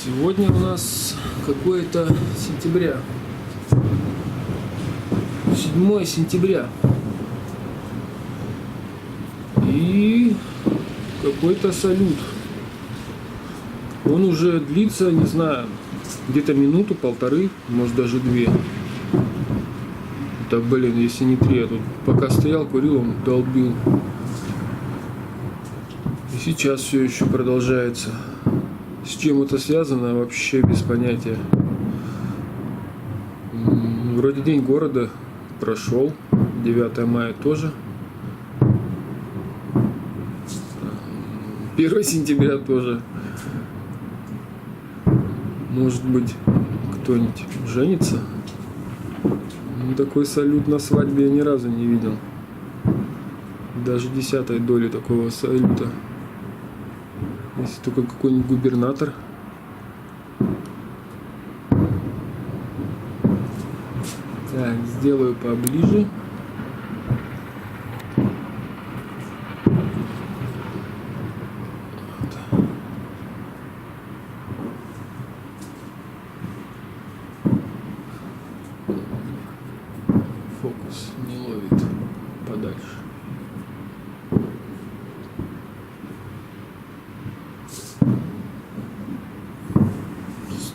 Сегодня у нас какое-то сентября. 7 сентября. И какой-то салют. Он уже длится, не знаю, где-то минуту-полторы, может даже 2. Да блин, если не 3, я тут пока стоял, курил, он долбил. И сейчас все еще продолжается. С чем это связано, вообще без понятия. Вроде День города прошел, 9 мая тоже. 1 сентября тоже. Может быть, кто-нибудь женится? Такой салют на свадьбе я ни разу не видел. Даже 10-й доли такого салюта. Если только какой-нибудь губернатор. Так, сделаю поближе. Фокус не ловит подальше.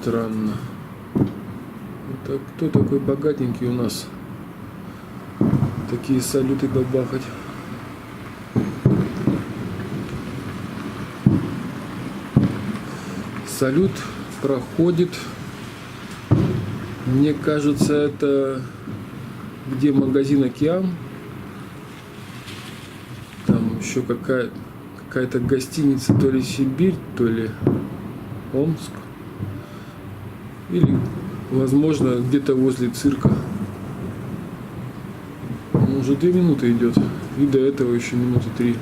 Странно. Это кто такой богатенький у нас? Такие салюты бабахать. Салют проходит. Мне кажется, это где магазин «Океан». Там еще какая-то гостиница, то ли Сибирь, то ли Омск. Или, возможно, где-то возле цирка. Уже 2 минуты идет. И до этого еще минуты 3.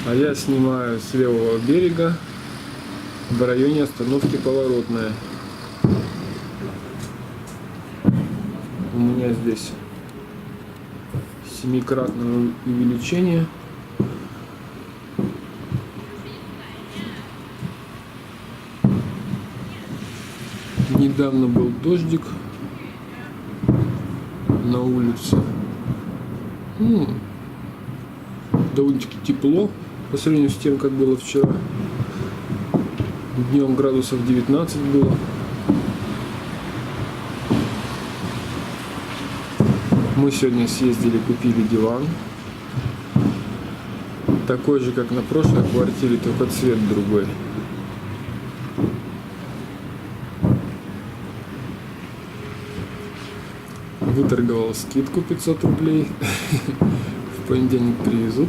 А я снимаю с левого берега в районе остановки Поворотная. У меня здесь 7-кратное увеличение. Недавно был дождик на улице. Довольно-таки тепло по сравнению с тем, как было вчера. Днем градусов 19 было. Мы сегодня съездили, купили диван. Такой же, как на прошлой квартире, только цвет другой. Выторговал скидку 500 рублей. В понедельник привезут.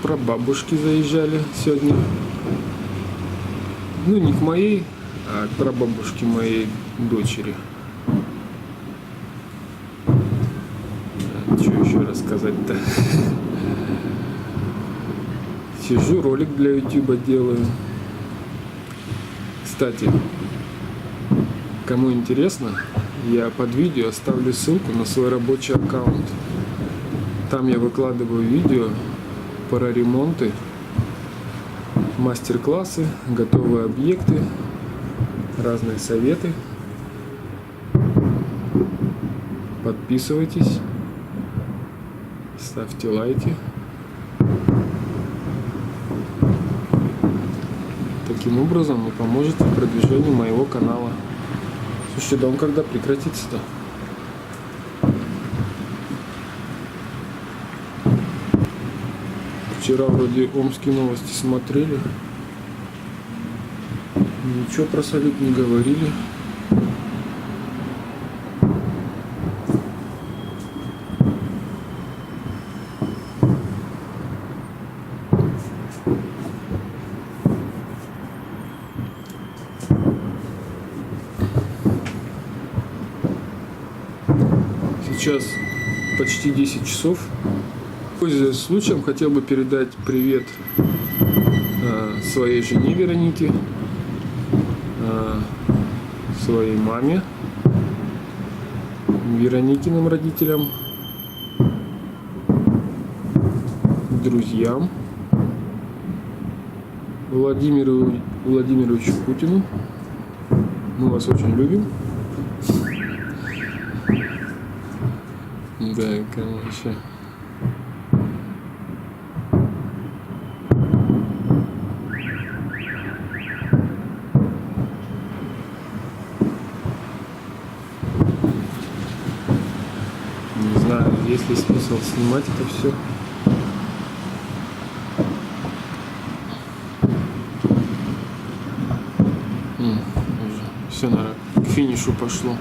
Прабабушки заезжали сегодня. Ну, не к моей, а к прабабушке моей дочери. Что еще рассказать-то? Сижу, ролик для ютуба делаю. Кстати, кому интересно, я под видео оставлю ссылку на свой рабочий аккаунт. Там я выкладываю видео про ремонты, мастер-классы, готовые объекты, разные советы. Подписывайтесь, ставьте лайки. Таким образом вы поможете в продвижению моего канала. Слушайте, да он когда прекратится-то? Вчера вроде омские новости смотрели. Ничего про салют не говорили. Сейчас почти 10 часов. Пользуясь случаем, хотел бы передать привет своей жене Веронике, своей маме, Вероникиным родителям, друзьям, Владимиру Владимировичу Путину. Мы вас очень любим. Да, конечно. Не знаю, есть ли смысл снимать это все. Все, наверное, к финишу пошло.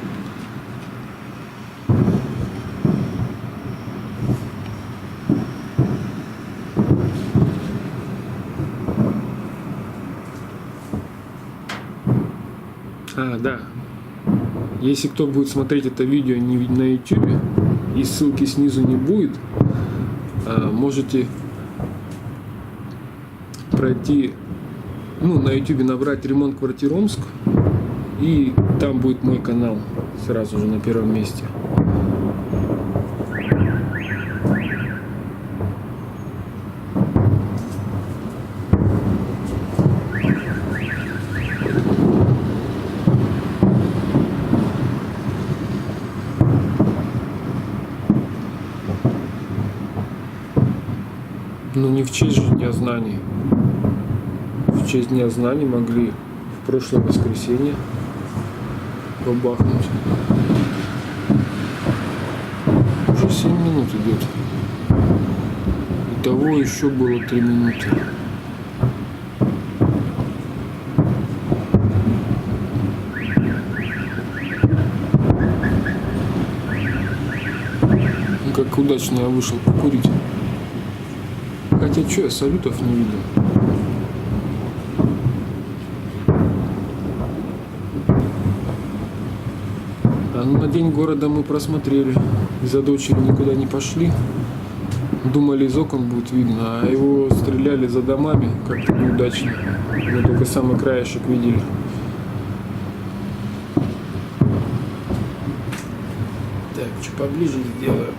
Да. Если кто будет смотреть это видео не на YouTube и ссылки снизу не будет, можете пройти, на YouTube набрать «Ремонт квартир Омск», и там будет мой канал сразу же на первом месте. Но не в честь же Дня знаний. В честь Дня знаний могли в прошлое воскресенье бабахнуть. Уже 7 минут идет. Итого еще было 3 минуты. Как удачно я вышел покурить. Хотя что, я салютов не видел. На День города мы просмотрели. За дочерью никуда не пошли. Думали, из окон будет видно, а его стреляли за домами как-то неудачно. Мы только самый краешек видели. Так, что поближе сделаю.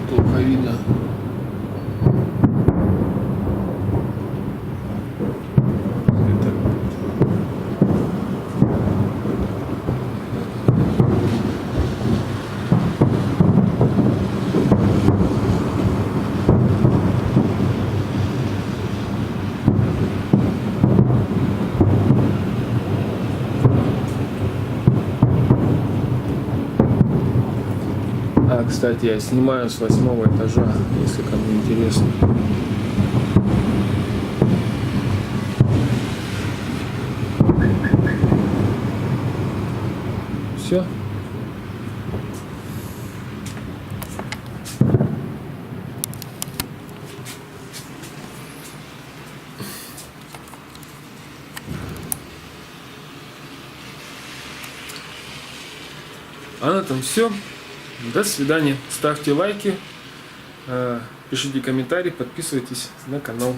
Плохо видно. Кстати, я снимаю с 8-го этажа, если кому интересно. Все. А на этом все. До свидания. Ставьте лайки, пишите комментарии, подписывайтесь на канал.